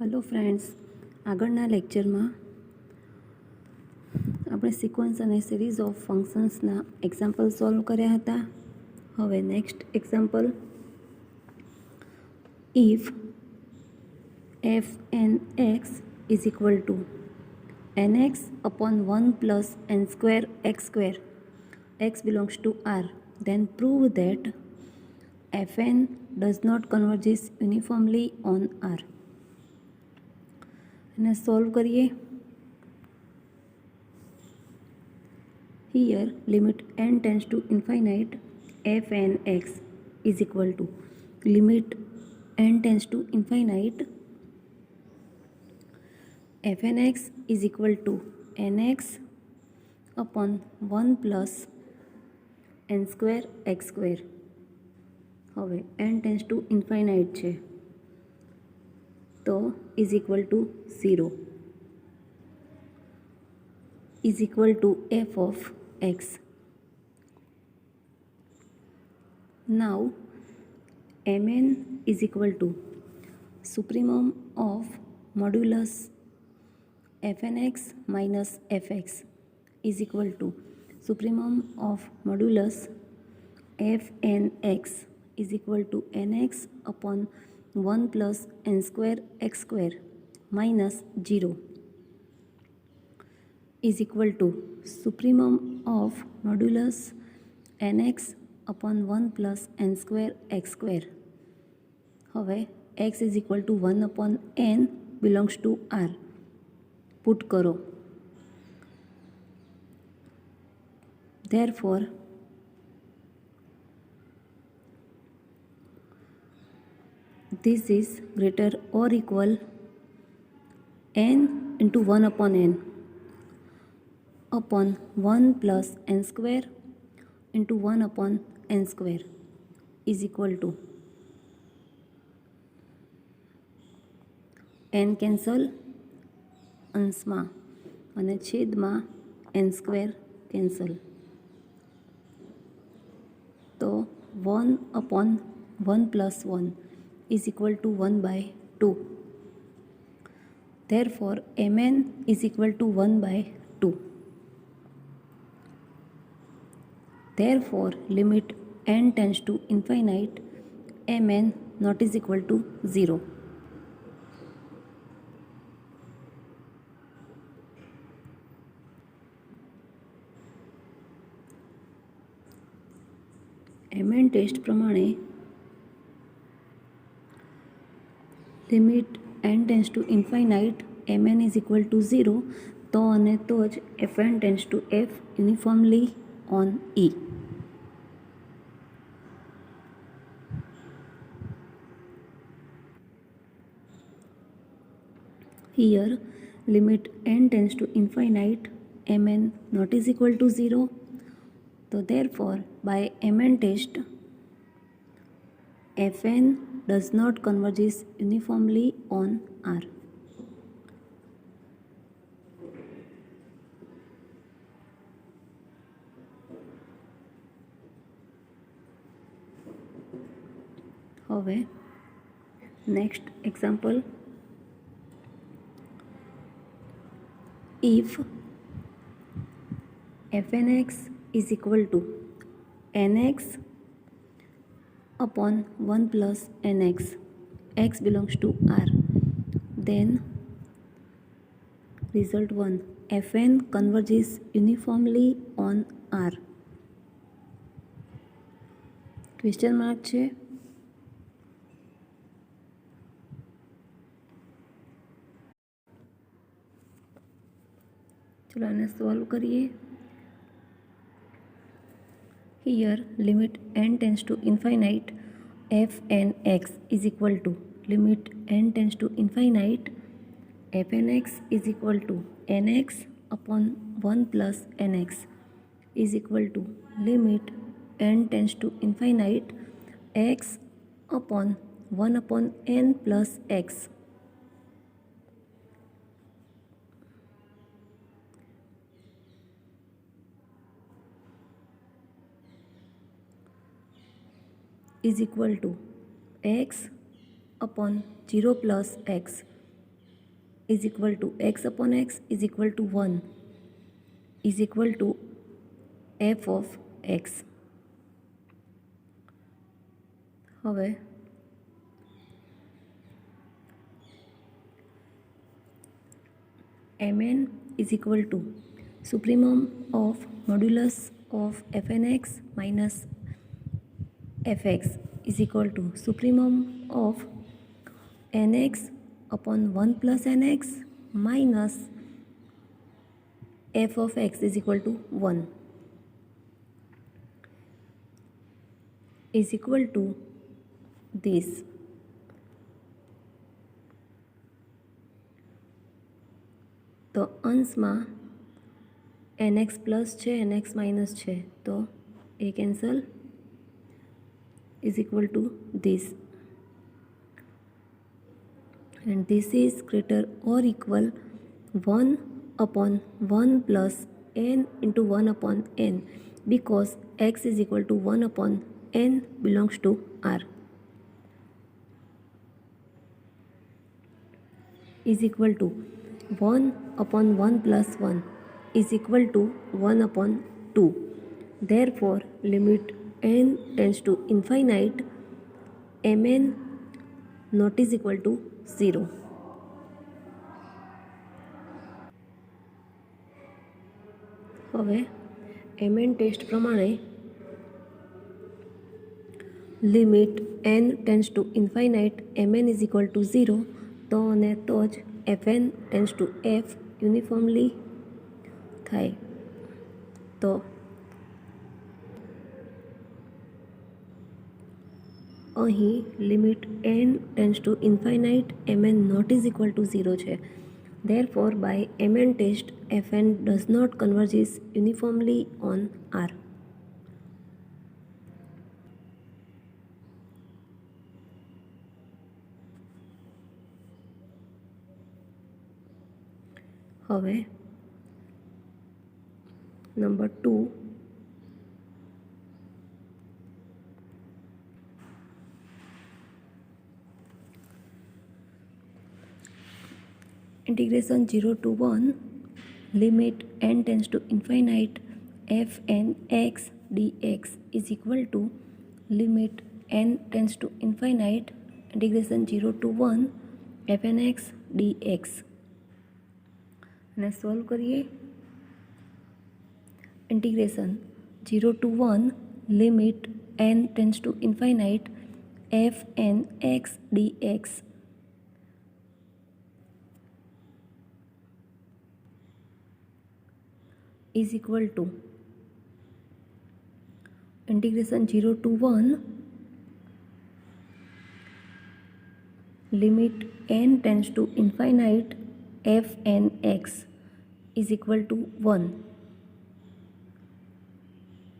Hello friends, આગળના લેક્ચરમાં આપણે સિક્વન્સ અને સિરીઝ ઓફ ફંક્શન્સના એક્ઝામ્પલ સોલ્વ કર્યા હતા. હવે next example, if f n x is equal to nx upon 1 plus n square x belongs to R, then prove that fn does not converges uniformly on R. એને solve કરીએ. Here limit n tends to infinite fn x is equal to limit n tends to infinite fn x is equal to nx upon 1 plus n square x square. હવે n tends to infinite છે તો is equal to 0 is equal to f of x. Now mn is equal to supremum of modulus fn x minus fx is equal to supremum of modulus fn x is equal to nx upon 1 plus n square x square minus 0 is equal to supremum of modulus nx upon 1 plus n square x square. હવે x is equal to 1 upon n belongs to R. Put करो. Therefore this is greater or equal n into 1 upon n upon 1 plus n square into 1 upon n square is equal to n cancel અંશમાં અને છેદમાં n square cancel, તો 1 upon 1 plus 1 is equal to 1 by 2. Therefore mn is equal to 1 by 2. Therefore limit n tends to infinite mn not is equal to 0. mn test પ્રમાણે limit n tense two infinite mn is equal to 0 તો અને તો જ fn tense two f uniformly on E. Here limit n tends to infinite mn not is equal to 0. So therefore by mn test fn does not converges uniformly on R. હવે next example, if fn x is equal to nx upon 1 plus nx, x belongs to R, then result 1 fn converges uniformly on R. Question mark છે. ચલો આને solve કરીએ. Here limit n tends to infinite fn x is equal to limit n tends to infinite fn x is equal to nx upon 1 plus nx is equal to limit n tends to infinite x upon 1 upon n plus x is equal to x upon 0 plus x is equal to x upon x is equal to 1 is equal to f of x. હવે mn is equal to supremum of modulus of fnx minus fx is equal to supremum of nx upon 1 plus nx minus f of x is equal to 1 is equal to this. તો અંશમાં nx plus છે nx minus છે તો એ cancel is equal to this, and this is greater or equal 1 upon 1 plus n into 1 upon n, because x is equal to 1 upon n belongs to R, is equal to 1 upon 1 plus 1 is equal to 1 upon 2. Therefore, limit n tends to infinite, mn not is equal to 0. હવે mn test પ્રમાણે limit n tends to infinite mn is equal to 0 તો અને તો જ fn tends to f uniformly થાય. તો અહીં limit n tends to infinite mn not is equal to 0 છે. Therefore, by mn test, fn does not converges uniformly on R. હવે number 2, integration 0 to 1 limit n tends to infinite fn x dx is equal to limit n tends to infinite integration 0 to 1 fn x dx. અને solve કરીએ. Integration 0 to 1 limit n tends to infinite fn x dx is equal to integration 0 to 1 limit n tends to infinite fn x is equal to 1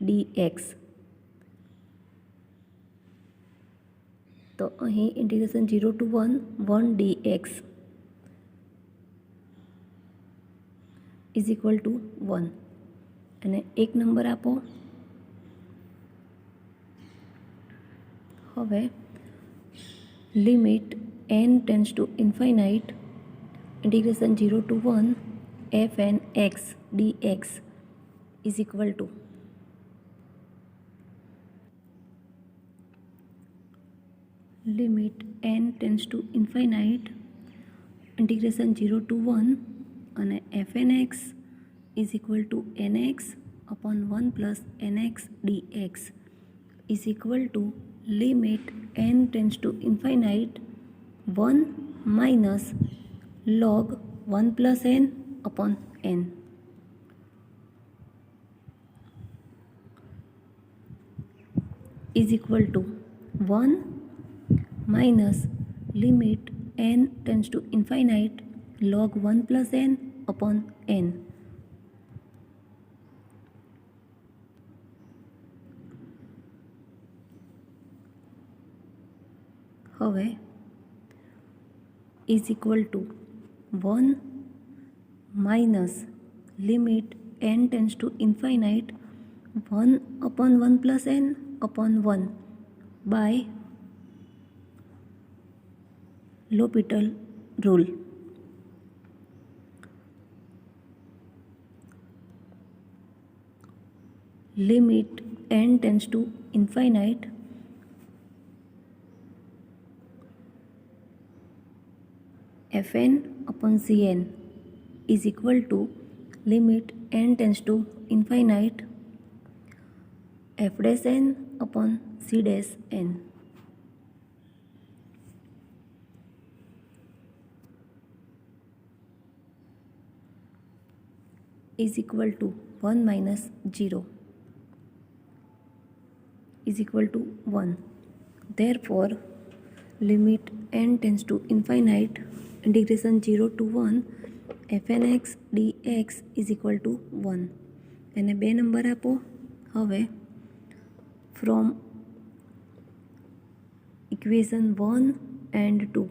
dx. તો અહીં integration 0 to 1 1 dx is equal to 1 અને એક number આપો. હવે limit n tends to infinite integration 0 to 1 fn x dx is equal to limit n tends to infinite integration 0 to 1 અને fn x is equal to nx upon 1 plus nx dx is equal to limit n tends to infinite 1 minus log 1 plus n upon n is equal to 1 minus limit n tends to infinite log 1 plus n upon n. હવે is equal to 1 minus limit n tends to infinite 1 upon 1 plus n upon 1 by L'Hopital rule. limit n tends to infinite fn upon cn is equal to limit n tends to infinite f dash n upon c dash n is equal to 1 minus 0 is equal to 1. Therefore, limit n tends to infinite integration 0 to 1 fn x dx is equal to 1. એને બે number આપો. હવે from equation 1 and 2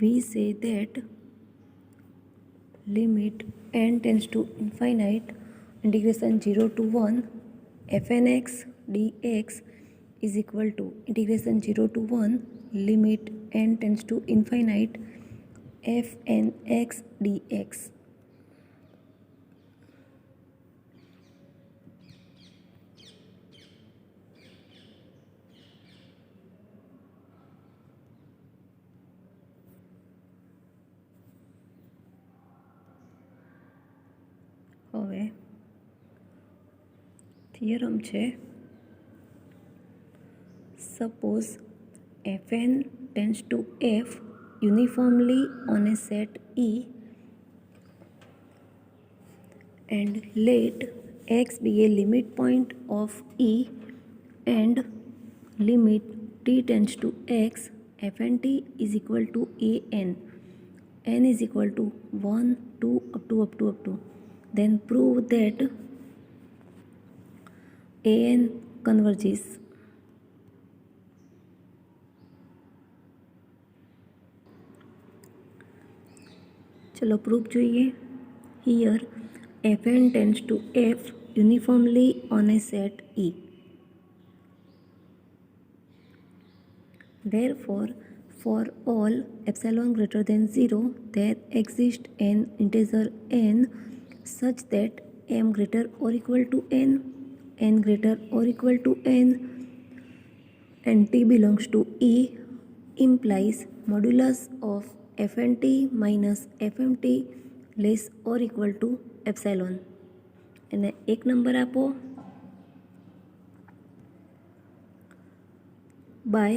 we say that limit n tends to infinite integration 0 to 1 fn x dx is equal to integration 0 to 1 limit n tends to infinite fn x dx. હવે theorem છે suppose fn tends to f uniformly on a set E and let x be a limit point of E and limit t tends to x fn t is equal to an n is equal to 1 2 up to then prove that an converges. चलो proof જોઈએ. Here fn tends to f uniformly on a set E. Therefore, for all epsilon greater than 0, there exists an integer n such that m greater or equal to n greater or equal to n, and t belongs to E implies modulus of fnt minus fmt less or equal to epsilon. એને એક number આપો by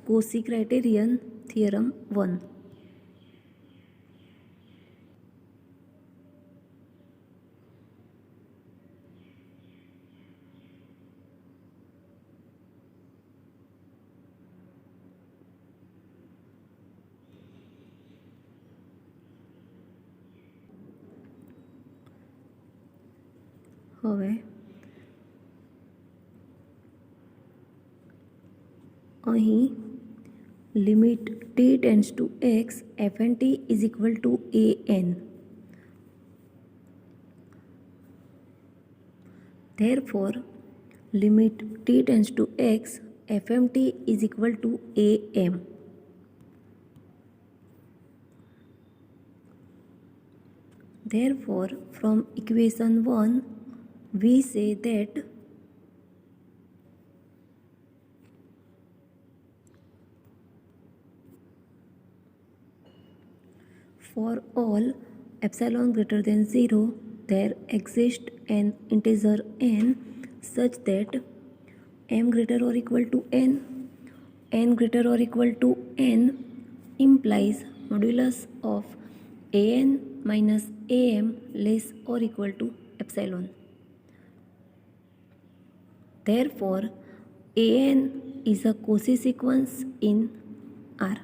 Cauchy criterion theorem 1. હવે અહીં limit t tends to x fnt is equal to an. Therefore, limit t tends to x fmt is equal to am. Therefore, from equation 1, we say that for all epsilon greater than 0, there exists an integer n such that m greater or equal to n greater or equal to n implies modulus of an minus am less or equal to epsilon. Therefore, an is a Cauchy sequence in R.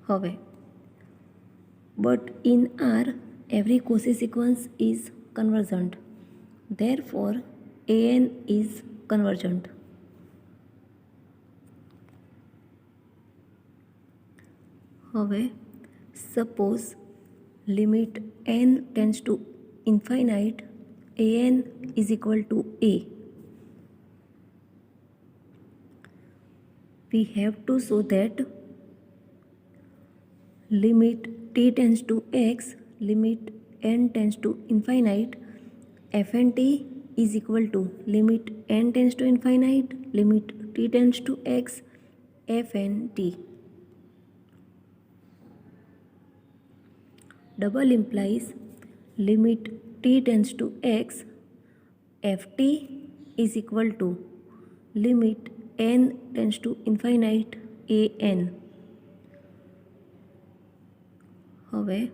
હવે but in R, every Cauchy sequence is convergent. Therefore, an is convergent. હવે suppose limit n tends to infinite an is equal to a. We have to show that limit t tends to x, limit n tends to infinite, f and t is equal to limit n tends to infinite, limit t tends to x, f and t. Double implies limit t tends to x, ft is equal to limit n tends to infinite, an. હવે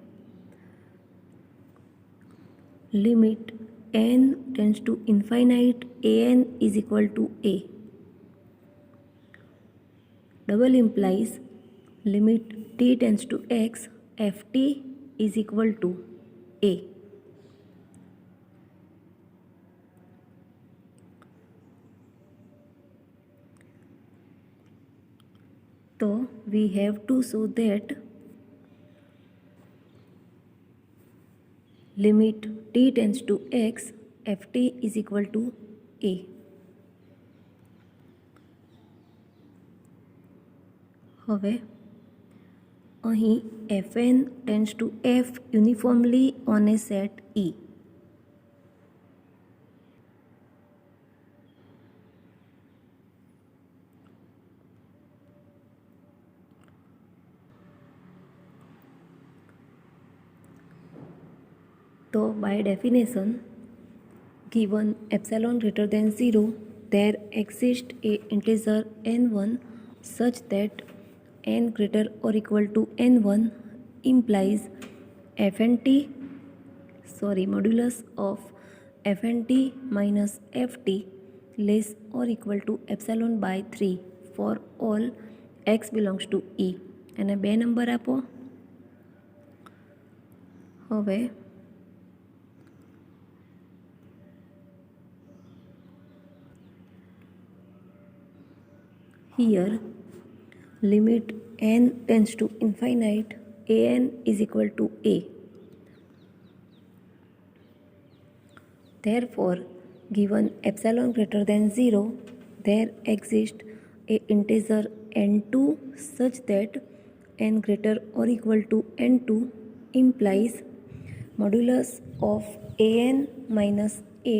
limit n tends to infinite, an is equal to a. Double implies limit t tends to x, ft is equal to a. So we have to show that limit t tends to x, ft is equal to a. હવે અહીં fn tends to f uniformly on a set E. So by definition, given epsilon greater than 0, there exists a integer n1 such that n greater or equal to n1 implies modulus of fnt minus ft less or equal to epsilon by 3 for all x belongs to E. અને 2 number આપો. હવે here limit n tends to infinite, an is equal to a. Therefore, given epsilon greater than 0, there exists a integer n2 such that n greater or equal to n2 implies modulus of an minus a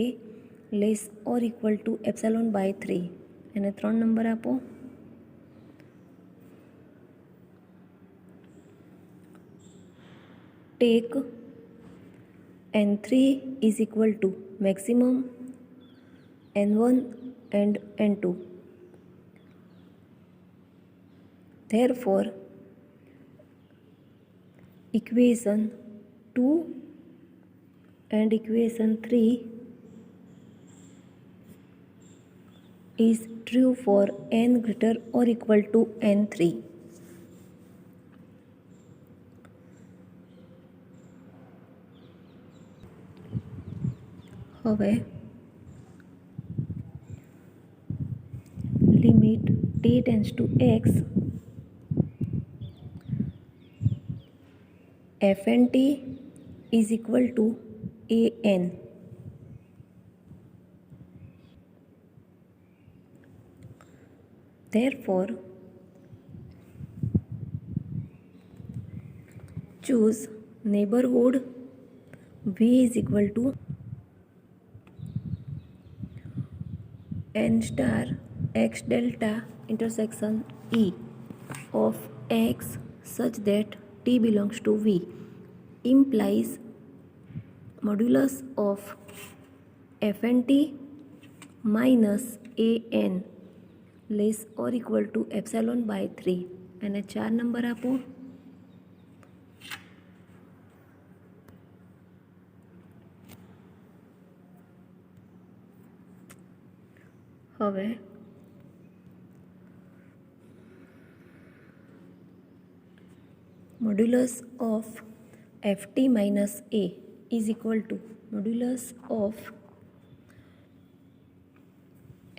less or equal to epsilon by 3. અને 3 number આપો. Take n3 is equal to maximum n1 and n2. Therefore, equation 2 and equation 3 is true for n greater or equal to n3. હવે limit t tends to x, f and t is equal to an. Therefore, choose neighborhood v is equal to n star x delta intersection E of x such that t belongs to V implies modulus of f and t minus an less or equal to epsilon by 3. અને 4 number આપો. હવે modulus of ft minus a is equal to modulus of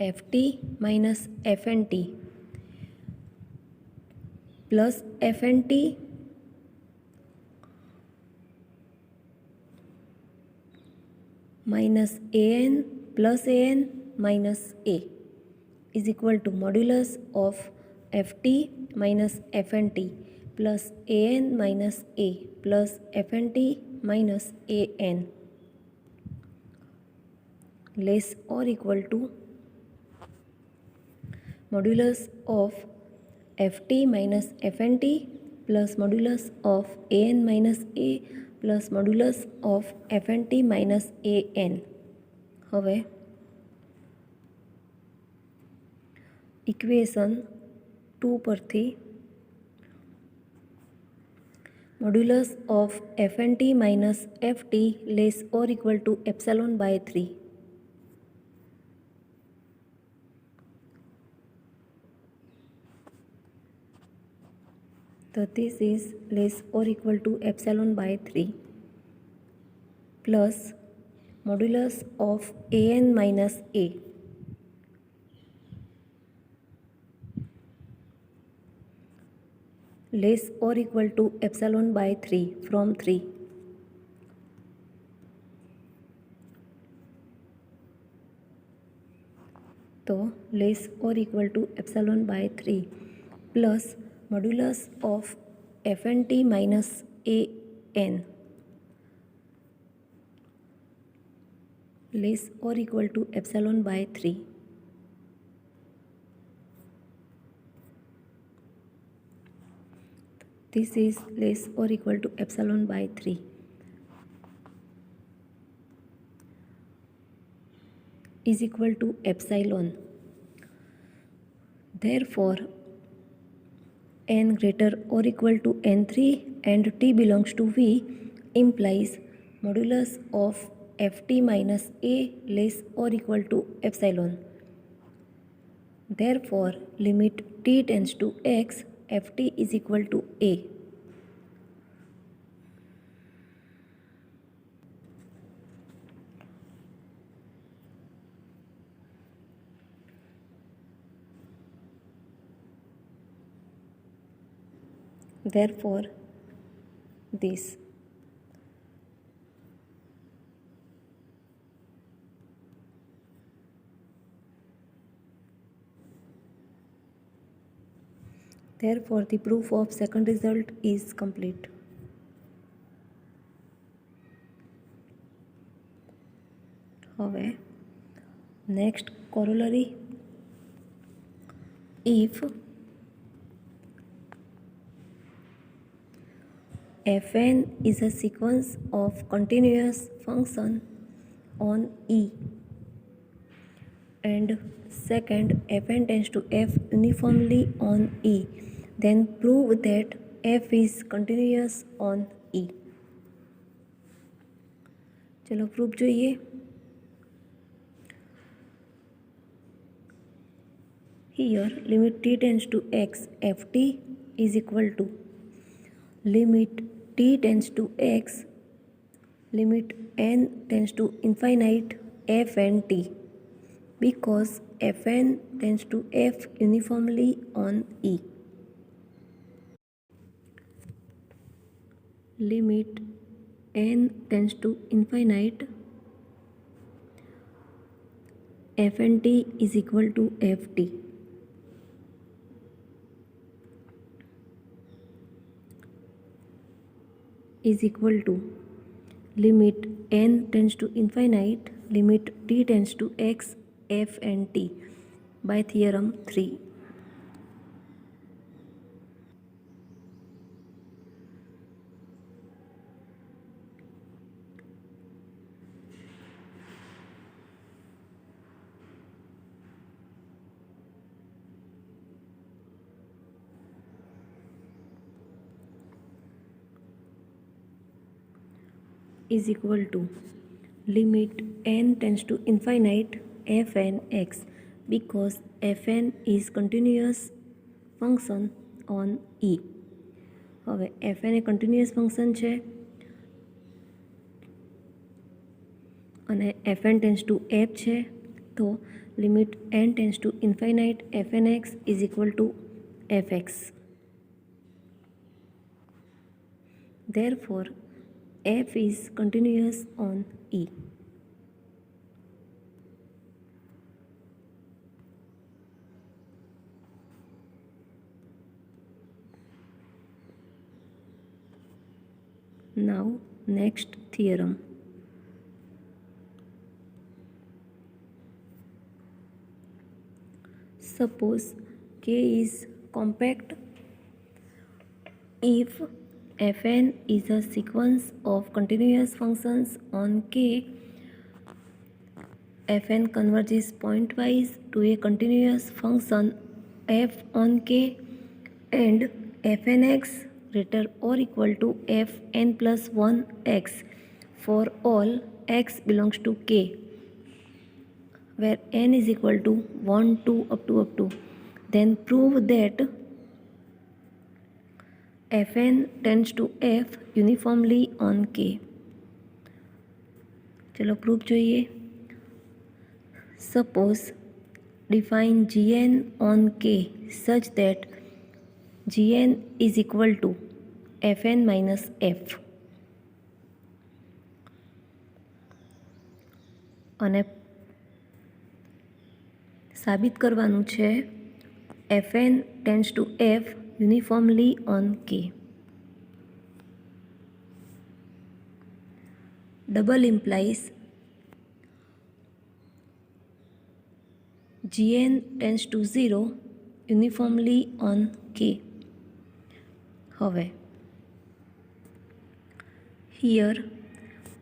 ft minus fnt plus fnt minus an plus an minus a is equal to modulus of ft minus fnt plus an minus a plus fnt minus an less or equal to modulus of ft minus fnt plus modulus of an minus a plus modulus of fnt minus an. હવે equation 2 પરથી modulus of fnt minus ft less or equal to epsilon by 3. So this is less or equal to epsilon by 3 plus modulus of an minus a less or equal to epsilon by 3 from 3. तो less or equal to epsilon by 3 plus modulus of fnt minus an less or equal to epsilon by 3. This is less or equal to epsilon by 3. Is equal to epsilon. Therefore, n greater or equal to n3 and t belongs to V implies modulus of ft minus a less or equal to epsilon. Therefore, limit t tends to x, ft is equal to a. Therefore, this therefore the proof of second result is complete. હવે next corollary, if fn is a sequence of continuous function on E and second fn tends to f uniformly on E, then prove that f is continuous on E. चलो proof જોઈએ. Here limit t tends to x, ft is equal to limit t tends to x, limit n tends to infinite f and t, because fn tends to f uniformly on E. Limit n tends to infinite f and t is equal to ft. Is equal to limit n tends to infinite, limit t tends to x, f and t by theorem 3. Is equal to limit n tends to infinite f and x, because fn is continuous function on E. હવે fn એ continuous function છે અને fn tends to f છે, તો limit n tends to infinite fnx is equal to fx. Therefore, f is continuous on E. Now next theorem. Suppose K is compact if Fn is a sequence of continuous functions on K. Fn converges pointwise to a continuous function f on K, and Fnx greater or equal to Fn plus 1x for all x belongs to K, where n is equal to 1, 2, up to. Then prove that Fn tends to F uniformly on K. चलो proof જોઈએ. Suppose define Gn on K such that Gn is equal to Fn minus F. અને સાબિત કરવાનું છે Fn tends to F uniformly on K. Double implies Gn tends to 0 uniformly on K. હવે here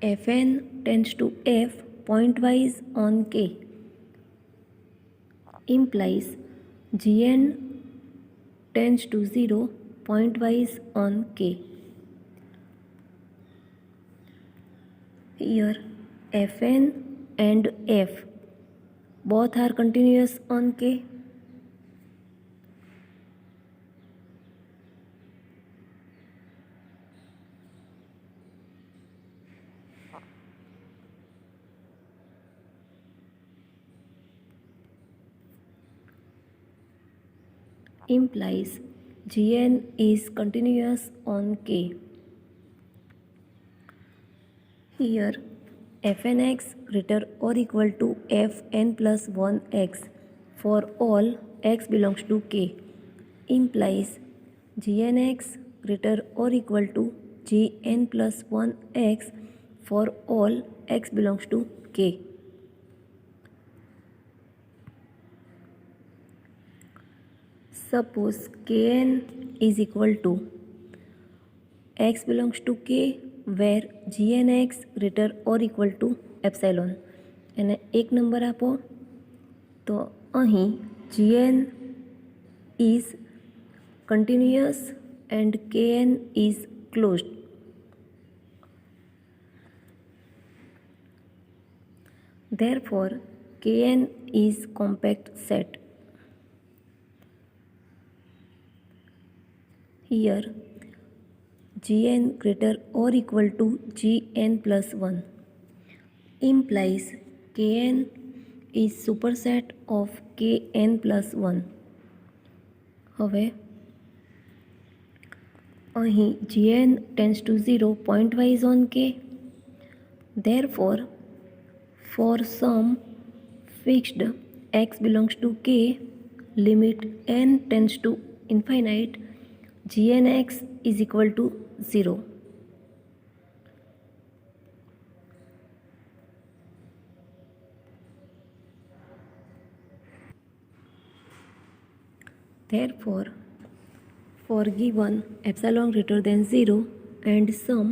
Fn tends to F pointwise on K implies Gn tends to 0 pointwise on K. Here Fn and F both are continuous on K. Implies Gn is continuous on K. Here Fnx greater or equal to Fn plus 1x for all x belongs to K implies Gnx greater or equal to Gn plus 1x for all x belongs to K. Suppose Kn is equal to x belongs to K where Gnx greater or equal to epsilon. એને એક number આપો તો અહીં Gn is continuous and Kn is closed. Therefore Kn is compact set. Here Gn greater or equal to Gn plus 1 implies Kn is superset of Kn plus 1. હવે અહીં Gn tends to 0 pointwise on K. Therefore for some fixed x belongs to K, limit n tends to infinite, Gnx is equal to 0. Therefore, for given epsilon greater than 0 and some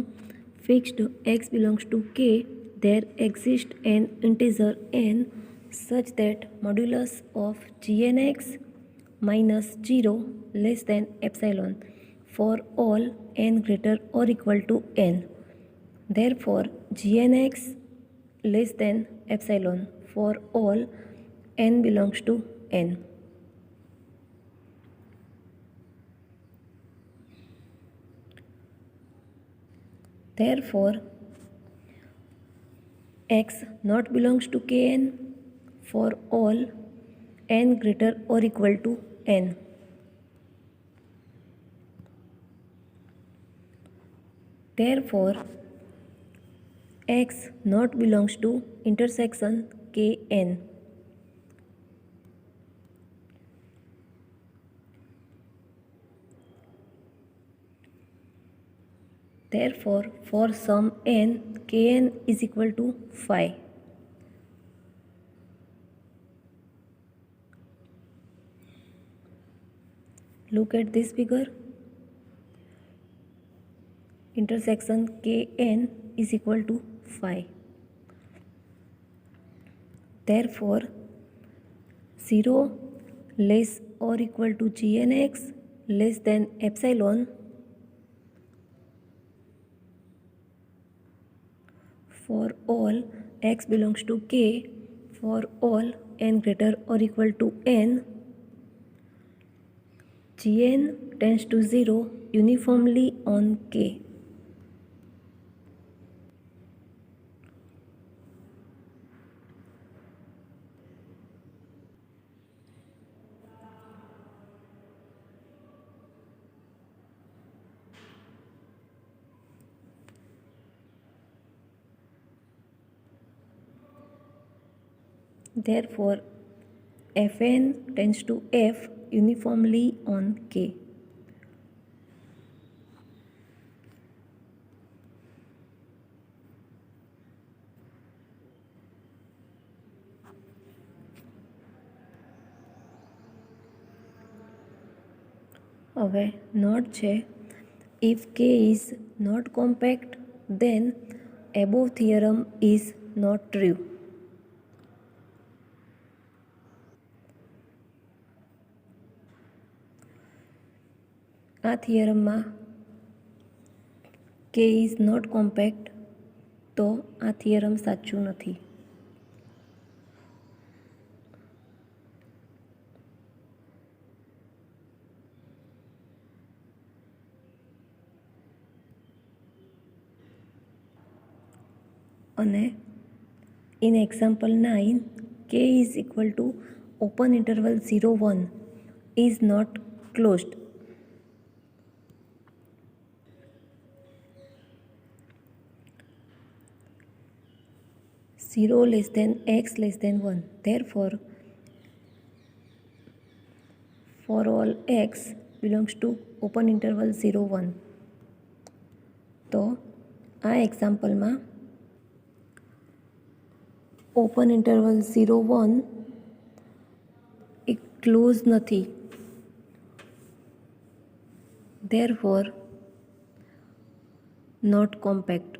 fixed x belongs to K, there exists an integer n such that modulus of Gnx minus 0 less than epsilon for all n greater or equal to n. Therefore Gnx less than epsilon for all n belongs to n. Therefore x not belongs to Kn for all n greater or equal to n. Therefore x not belongs to intersection Kn. Therefore, for some n, kn is equal to 5. Look at this figure. Intersection kn is equal to 5. Therefore, 0 less or equal to gnx less than epsilon for all x belongs to k, for all n greater or equal to n, gn tends to 0 uniformly on k. Therefore, Fn tends to F uniformly on K. હવે not છે, if K is not compact, then above theorem is not true. આ થિયરમમાં K is not compact, તો આ theorem સાચું નથી. અને in example 9, K is equal to open interval 0, 1 is not closed. Zero less than x less than 1. Therefore, for all x belongs to open interval 0, 1. તો આ એક્ઝામ્પલમાં open interval 0, 1 એ close નથી. Therefore, not compact.